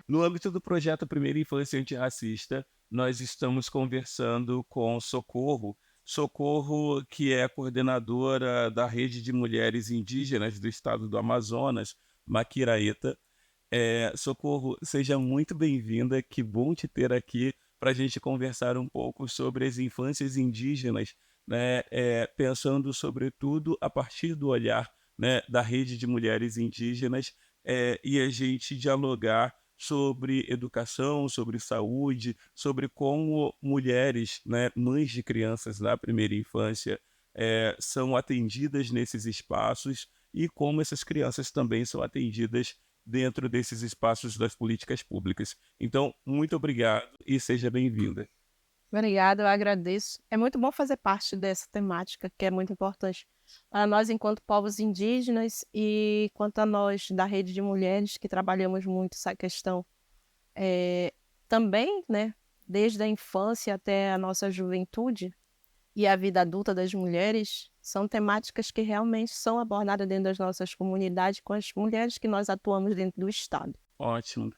No âmbito do projeto Primeira Infância Antirracista, nós estamos conversando com Socorro. Socorro, que é a coordenadora da Rede de Mulheres Indígenas do Estado do Amazonas, Maquiraíta. Socorro, seja muito bem-vinda, que bom te ter aqui para a gente conversar um pouco sobre as infâncias indígenas, né, pensando sobretudo a partir do olhar, né, da Rede de Mulheres Indígenas, e a gente dialogar sobre educação, sobre saúde, sobre como mulheres, né, mães de crianças na primeira infância, são atendidas nesses espaços e como essas crianças também são atendidas dentro desses espaços das políticas públicas. Então, muito obrigado e seja bem-vinda. Obrigada, eu agradeço. É muito bom fazer parte dessa temática, que é muito importante para nós enquanto povos indígenas e quanto a nós da rede de mulheres que trabalhamos muito essa questão. Também, né, desde a infância até a nossa juventude e a vida adulta das mulheres, são temáticas que realmente são abordadas dentro das nossas comunidades com as mulheres que nós atuamos dentro do estado. Ótimo.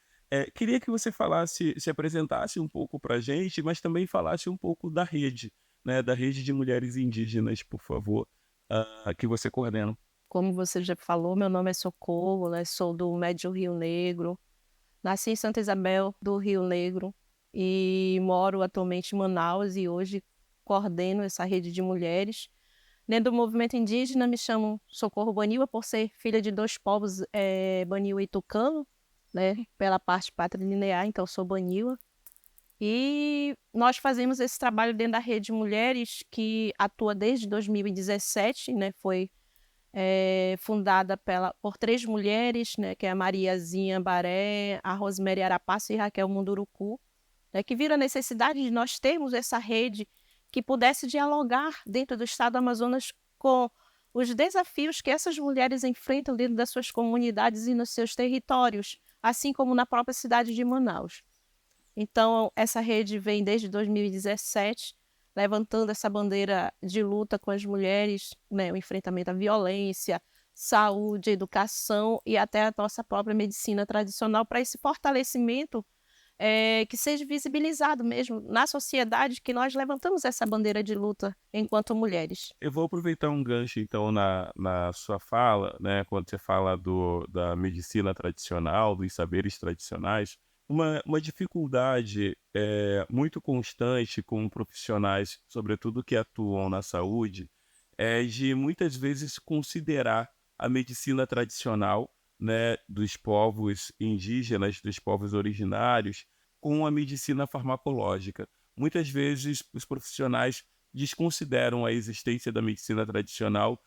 Queria que você falasse, se apresentasse um pouco para a gente, mas também falasse um pouco da rede, né, da Rede de Mulheres Indígenas, por favor, que você coordena. Como você já falou, meu nome é Socorro, né, sou do Médio Rio Negro. Nasci em Santa Isabel do Rio Negro e moro atualmente em Manaus e hoje coordeno essa rede de mulheres. Dentro do movimento indígena me chamo Socorro Baniwa por ser filha de 2 povos, Baniwa e Tucano, né, pela parte patrilinear, então sou Baniwa. E nós fazemos esse trabalho dentro da rede de mulheres que atua desde 2017, né, foi fundada por 3 mulheres, né, que é a Mariazinha Baré, a Rosemary Arapaça e Raquel Munduruku, né, que viram a necessidade de nós termos essa rede que pudesse dialogar dentro do estado do Amazonas com os desafios que essas mulheres enfrentam dentro das suas comunidades e nos seus territórios, assim como na própria cidade de Manaus. Então, essa rede vem desde 2017, levantando essa bandeira de luta com as mulheres, né, o enfrentamento à violência, saúde, educação e até a nossa própria medicina tradicional, para esse fortalecimento, que seja visibilizado mesmo na sociedade, que nós levantamos essa bandeira de luta enquanto mulheres. Eu vou aproveitar um gancho, então, na sua fala, né, quando você fala da medicina tradicional, dos saberes tradicionais, uma dificuldade muito constante com profissionais, sobretudo que atuam na saúde, é de muitas vezes considerar a medicina tradicional, né, dos povos indígenas, dos povos originários, com a medicina farmacológica. Muitas vezes os profissionais desconsideram a existência da medicina tradicional,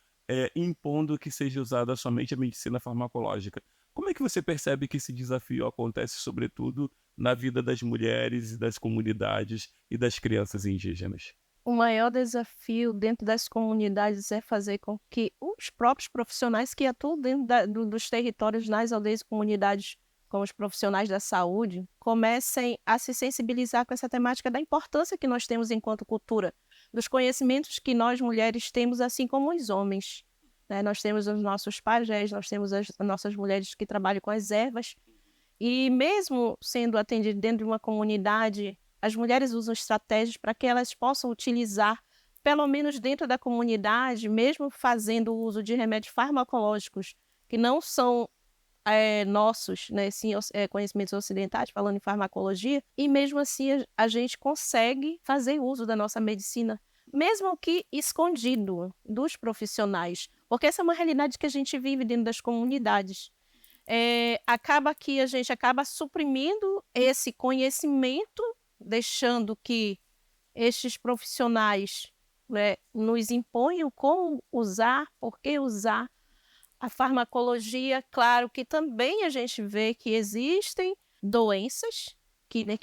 impondo que seja usada somente a medicina farmacológica. Como é que você percebe que esse desafio acontece, sobretudo, na vida das mulheres e das comunidades e das crianças indígenas? O maior desafio dentro das comunidades é fazer com que os próprios profissionais que atuam dentro dos territórios, nas aldeias e comunidades, como os profissionais da saúde, comecem a se sensibilizar com essa temática da importância que nós temos enquanto cultura, dos conhecimentos que nós mulheres temos, assim como os homens, né? Nós temos os nossos pajés, nós temos as nossas mulheres que trabalham com as ervas, e mesmo sendo atendido dentro de uma comunidade, as mulheres usam estratégias para que elas possam utilizar, pelo menos dentro da comunidade, mesmo fazendo uso de remédios farmacológicos que não são nossos, né, sim, conhecimentos ocidentais, falando em farmacologia, e mesmo assim a gente consegue fazer uso da nossa medicina, mesmo que escondido dos profissionais, porque essa é uma realidade que a gente vive dentro das comunidades. Acaba que a gente acaba suprimindo esse conhecimento, deixando que estes profissionais, né, nos imponham como usar, por que usar. A farmacologia, claro que também a gente vê que existem doenças que, né,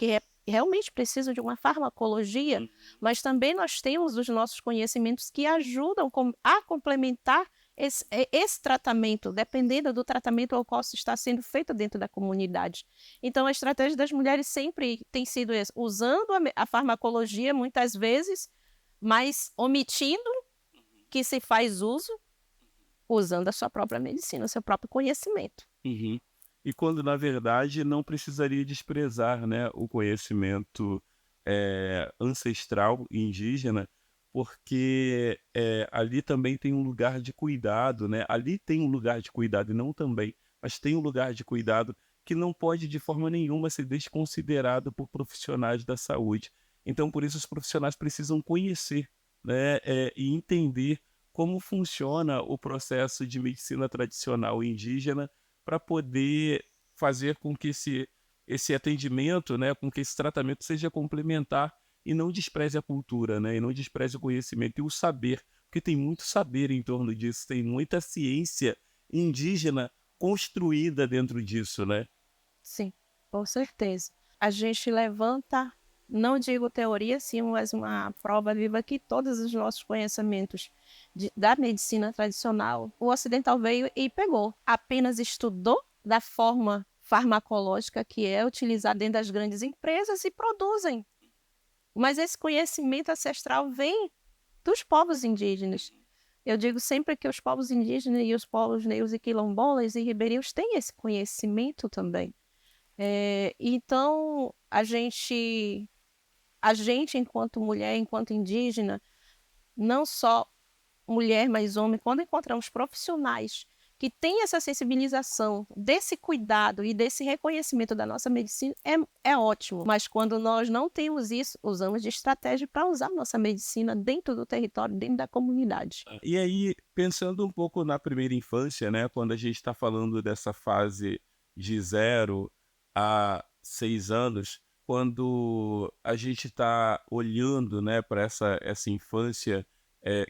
realmente precisam de uma farmacologia, mas também nós temos os nossos conhecimentos que ajudam a complementar esse tratamento, dependendo do tratamento ao qual se está sendo feito dentro da comunidade. Então, a estratégia das mulheres sempre tem sido essa, usando a farmacologia muitas vezes, mas omitindo que se faz uso usando a sua própria medicina, o seu próprio conhecimento. Uhum. e quando na verdade não precisaria desprezar, né, o conhecimento ancestral indígena, porque ali também tem um lugar de cuidado, né? Ali tem um lugar de cuidado e não também, mas tem um lugar de cuidado que não pode de forma nenhuma ser desconsiderado por profissionais da saúde. Então, por isso, os profissionais precisam conhecer, né, e entender como funciona o processo de medicina tradicional indígena para poder fazer com que esse atendimento, né, com que esse tratamento seja complementar e não despreze a cultura, né, e não despreze o conhecimento e o saber, porque tem muito saber em torno disso, tem muita ciência indígena construída dentro disso, né? Sim, com certeza. A gente levanta, não digo teoria, sim, mas uma prova viva que todos os nossos conhecimentos da medicina tradicional, o ocidental veio e pegou. Apenas estudou da forma farmacológica que é utilizada dentro das grandes empresas e produzem. Mas esse conhecimento ancestral vem dos povos indígenas. Eu digo sempre que os povos indígenas e os povos negros e quilombolas e ribeirinhos têm esse conhecimento também. Então, a gente, enquanto mulher, enquanto indígena, não só mulher, mas homem, quando encontramos profissionais que têm essa sensibilização desse cuidado e desse reconhecimento da nossa medicina, é ótimo. Mas quando nós não temos isso, usamos de estratégia para usar nossa medicina dentro do território, dentro da comunidade. E aí, pensando um pouco na primeira infância, né, quando a gente está falando dessa fase de 0 a 6 anos, quando a gente está olhando, né, para essa infância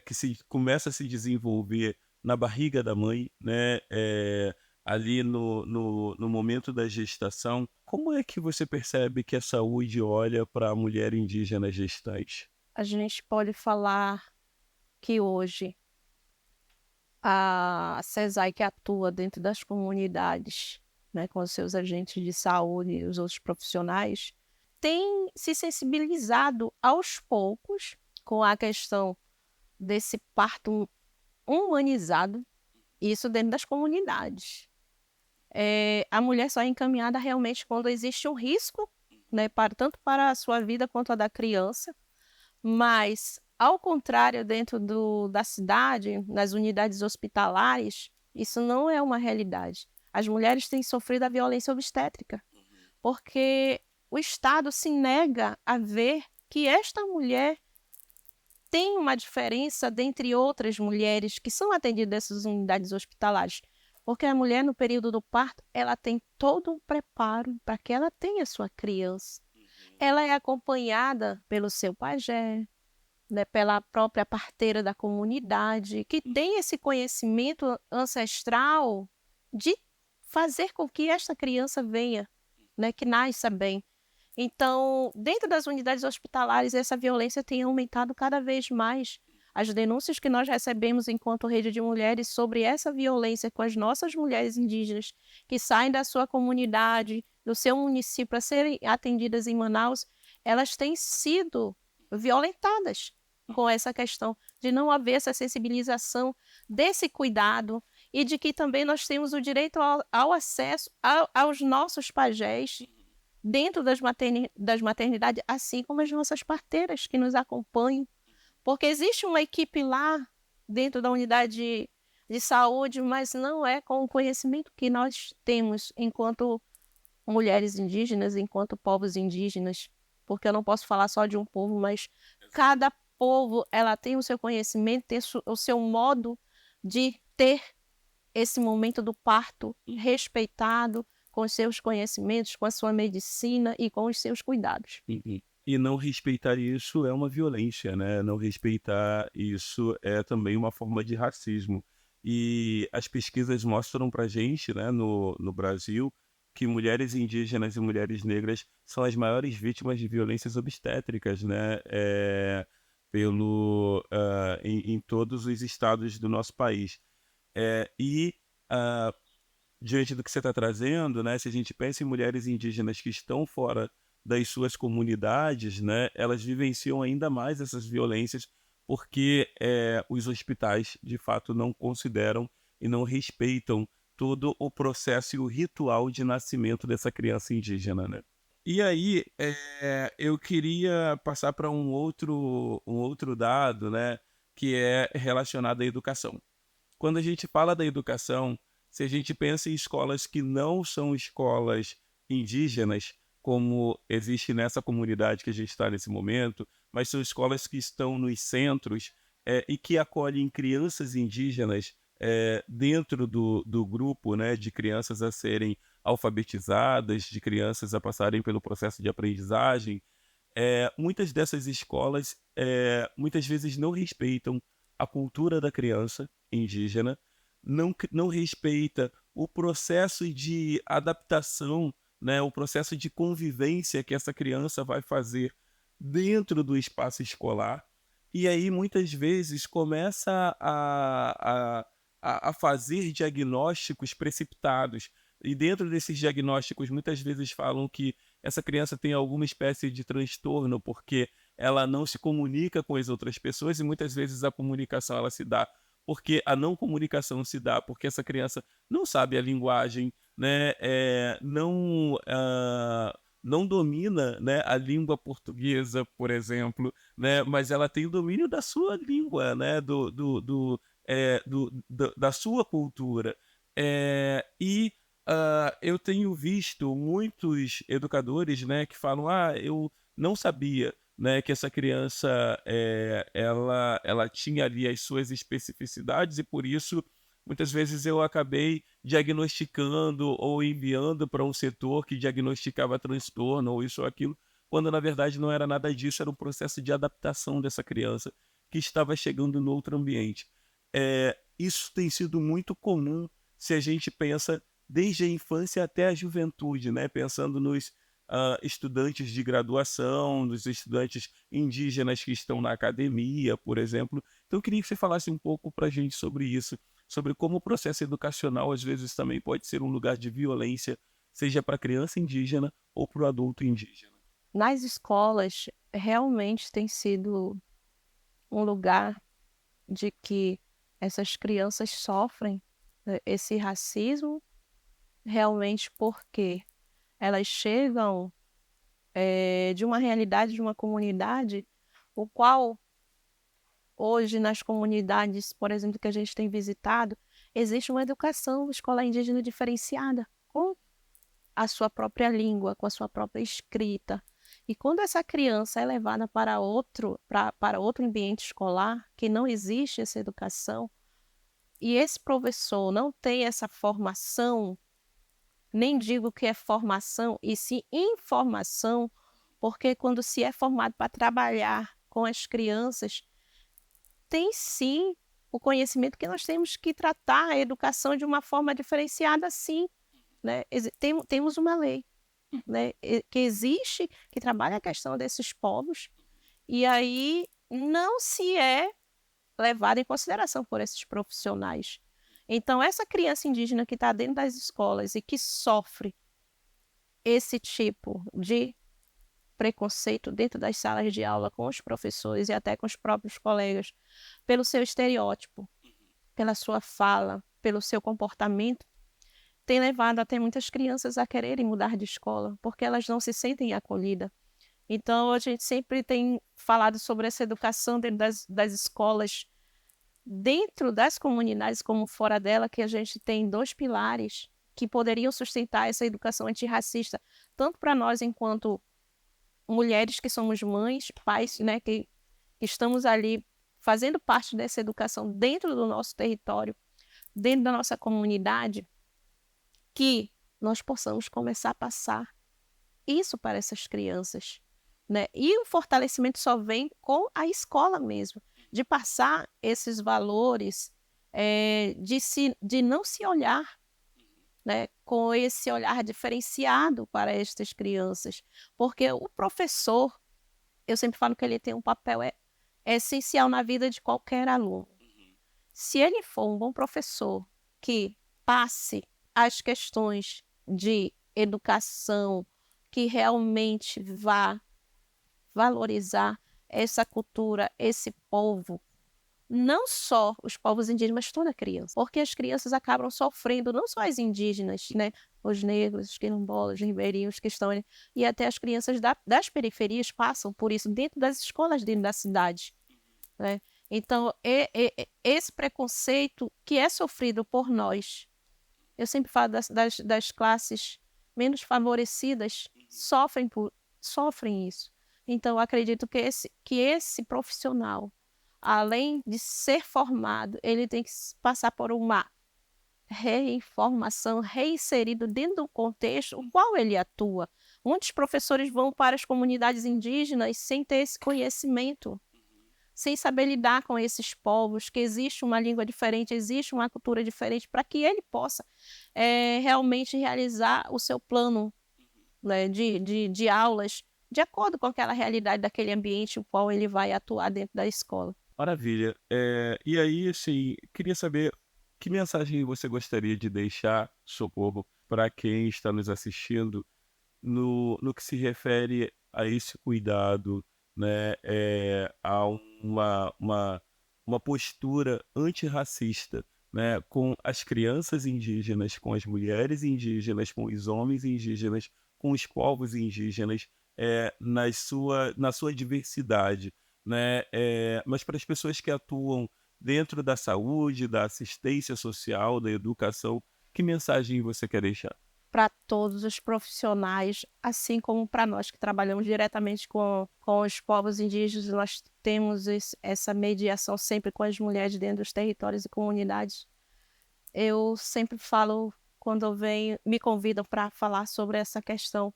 que começa a se desenvolver na barriga da mãe, né, ali no momento da gestação, como é que você percebe que a saúde olha para a mulher indígena gestante? A gente pode falar que hoje a CESAI, que atua dentro das comunidades, né, com os seus agentes de saúde e os outros profissionais, tem se sensibilizado aos poucos com a questão desse parto humanizado, isso dentro das comunidades. A mulher só é encaminhada realmente quando existe um risco, né, tanto para a sua vida quanto a da criança, mas, ao contrário, dentro da cidade, nas unidades hospitalares, isso não é uma realidade. As mulheres têm sofrido a violência obstétrica, porque o Estado se nega a ver que esta mulher tem uma diferença dentre outras mulheres que são atendidas nessas unidades hospitalares. Porque a mulher, no período do parto, ela tem todo um preparo para que ela tenha sua criança. Ela é acompanhada pelo seu pajé, né, pela própria parteira da comunidade, que tem esse conhecimento ancestral de fazer com que esta criança venha, né, que nasça bem. Então, dentro das unidades hospitalares, essa violência tem aumentado cada vez mais. As denúncias que nós recebemos enquanto rede de mulheres sobre essa violência com as nossas mulheres indígenas que saem da sua comunidade, do seu município, para serem atendidas em Manaus, elas têm sido violentadas com essa questão de não haver essa sensibilização desse cuidado e de que também nós temos o direito ao acesso aos nossos pajés dentro das maternidades, assim como as nossas parteiras que nos acompanham. Porque existe uma equipe lá dentro da unidade de saúde, mas não é com o conhecimento que nós temos enquanto mulheres indígenas, enquanto povos indígenas, porque eu não posso falar só de um povo, mas cada povo ela tem o seu conhecimento, tem o seu modo de ter esse momento do parto respeitado, com os seus conhecimentos, com a sua medicina e com os seus cuidados. E não respeitar isso é uma violência, né? Não respeitar isso é também uma forma de racismo. E as pesquisas mostram pra gente, né, no Brasil, que mulheres indígenas e mulheres negras são as maiores vítimas de violências obstétricas, né? Em todos os estados do nosso país. E ah, diante do que você está trazendo, né, se a gente pensa em mulheres indígenas que estão fora das suas comunidades, né, elas vivenciam ainda mais essas violências porque os hospitais, de fato, não consideram e não respeitam todo o processo e o ritual de nascimento dessa criança indígena, né. E aí, eu queria passar para um outro dado, né, que é relacionado à educação. Quando a gente fala da educação, se a gente pensa em escolas que não são escolas indígenas, como existe nessa comunidade que a gente está nesse momento, mas são escolas que estão nos centros, e que acolhem crianças indígenas, dentro do grupo, né, de crianças a serem alfabetizadas, de crianças a passarem pelo processo de aprendizagem, muitas dessas escolas, muitas vezes não respeitam a cultura da criança indígena, não respeita o processo de adaptação, né, o processo de convivência que essa criança vai fazer dentro do espaço escolar, e aí muitas vezes começa a fazer diagnósticos precipitados. E dentro desses diagnósticos, muitas vezes falam que essa criança tem alguma espécie de transtorno, porque ela não se comunica com as outras pessoas e muitas vezes a comunicação ela se dá porque a não comunicação se dá porque essa criança não sabe a linguagem, né, não domina, né, a língua portuguesa, por exemplo, né, mas ela tem o domínio da sua língua, né, da sua cultura. Eu tenho visto muitos educadores, né, que falam: "Ah, eu não sabia, né, que essa criança, ela tinha ali as suas especificidades e por isso, muitas vezes eu acabei diagnosticando ou enviando para um setor que diagnosticava transtorno ou isso ou aquilo", quando na verdade não era nada disso, era um processo de adaptação dessa criança que estava chegando no outro ambiente. Isso tem sido muito comum se a gente pensa desde a infância até a juventude, né, pensando nos, estudantes de graduação, nos estudantes indígenas que estão na academia, por exemplo. Então eu queria que você falasse um pouco para a gente sobre isso, sobre como o processo educacional, às vezes, também pode ser um lugar de violência, seja para a criança indígena ou para o adulto indígena. Nas escolas, realmente tem sido um lugar de que essas crianças sofrem, esse racismo, realmente porque elas chegam, de uma realidade, de uma comunidade, o qual hoje nas comunidades, por exemplo, que a gente tem visitado, existe uma educação escolar indígena diferenciada, com a sua própria língua, com a sua própria escrita. E quando essa criança é levada para outro ambiente escolar, que não existe essa educação, e esse professor não tem essa formação, nem digo que é formação, e sim informação, porque quando se é formado para trabalhar com as crianças, tem sim o conhecimento que nós temos que tratar a educação de uma forma diferenciada, sim, né. Temos uma lei, né, que existe, que trabalha a questão desses povos, e aí não se é levado em consideração por esses profissionais. Então essa criança indígena que está dentro das escolas e que sofre esse tipo de preconceito dentro das salas de aula com os professores e até com os próprios colegas, pelo seu estereótipo, pela sua fala, pelo seu comportamento, tem levado até muitas crianças a quererem mudar de escola, porque elas não se sentem acolhidas. Então a gente sempre tem falado sobre essa educação dentro das escolas, dentro das comunidades como fora dela, que a gente tem 2 pilares que poderiam sustentar essa educação antirracista, tanto para nós enquanto mulheres que somos mães, pais, né, que estamos ali fazendo parte dessa educação dentro do nosso território, dentro da nossa comunidade, que nós possamos começar a passar isso para essas crianças, né. E o fortalecimento só vem com a escola mesmo, de passar esses valores, de não se olhar, né, com esse olhar diferenciado para estas crianças, porque o professor, eu sempre falo que ele tem um papel essencial na vida de qualquer aluno. Se ele for um bom professor que passe as questões de educação, que realmente vá valorizar essa cultura, esse povo, não só os povos indígenas, mas toda criança, porque as crianças acabam sofrendo, não só as indígenas, né, os negros, os quilombolas, os ribeirinhos que estão ali, e até as crianças das periferias passam por isso dentro das escolas, dentro da cidade, né? Então, esse preconceito que é sofrido por nós, eu sempre falo das classes menos favorecidas, sofrem isso. Então, eu acredito que esse profissional, além de ser formado, ele tem que passar por uma reinformação, reinserido dentro do contexto no qual ele atua. Muitos professores vão para as comunidades indígenas sem ter esse conhecimento, sem saber lidar com esses povos, que existe uma língua diferente, existe uma cultura diferente, para que ele possa realmente realizar o seu plano, né, de aulas, de acordo com aquela realidade daquele ambiente no qual ele vai atuar dentro da escola. Maravilha. E aí, assim, queria saber que mensagem você gostaria de deixar, Socorro, para quem está nos assistindo no que se refere a esse cuidado, né, a uma postura antirracista, né, com as crianças indígenas, com as mulheres indígenas, com os homens indígenas, com os povos indígenas, na sua diversidade, né, mas para as pessoas que atuam dentro da saúde, da assistência social, da educação, que mensagem você quer deixar? Para todos os profissionais, assim como para nós que trabalhamos diretamente com os povos indígenas, nós temos essa mediação sempre com as mulheres dentro dos territórios e comunidades. Eu sempre falo, quando me convidam para falar sobre essa questão,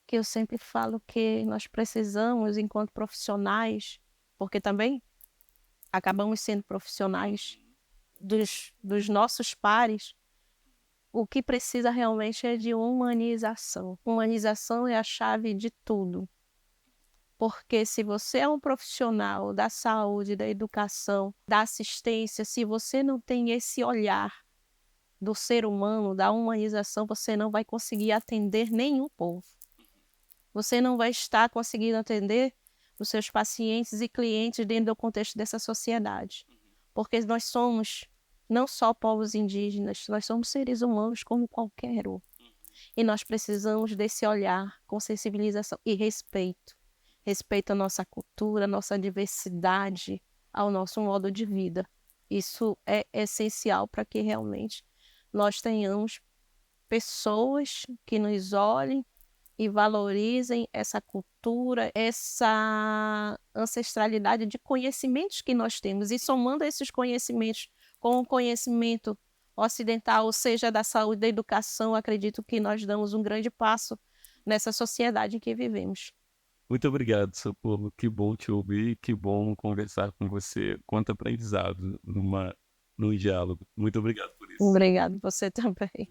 que eu sempre falo que nós precisamos, enquanto profissionais, porque também acabamos sendo profissionais dos nossos pares, o que precisa realmente é de humanização. Humanização é a chave de tudo. Porque se você é um profissional da saúde, da educação, da assistência, se você não tem esse olhar do ser humano, da humanização, você não vai conseguir atender nenhum povo. Você não vai estar conseguindo atender os seus pacientes e clientes dentro do contexto dessa sociedade. Porque nós somos não só povos indígenas, nós somos seres humanos como qualquer outro. E nós precisamos desse olhar com sensibilização e respeito. Respeito à nossa cultura, à nossa diversidade, ao nosso modo de vida. Isso é essencial para que realmente nós tenhamos pessoas que nos olhem e valorizem essa cultura, essa ancestralidade de conhecimentos que nós temos. E somando esses conhecimentos com o conhecimento ocidental, ou seja, da saúde e da educação, acredito que nós damos um grande passo nessa sociedade em que vivemos. Muito obrigado, Socorro. Que bom te ouvir, que bom conversar com você. Quanto aprendizado num diálogo. Muito obrigado por isso. Obrigado, você também.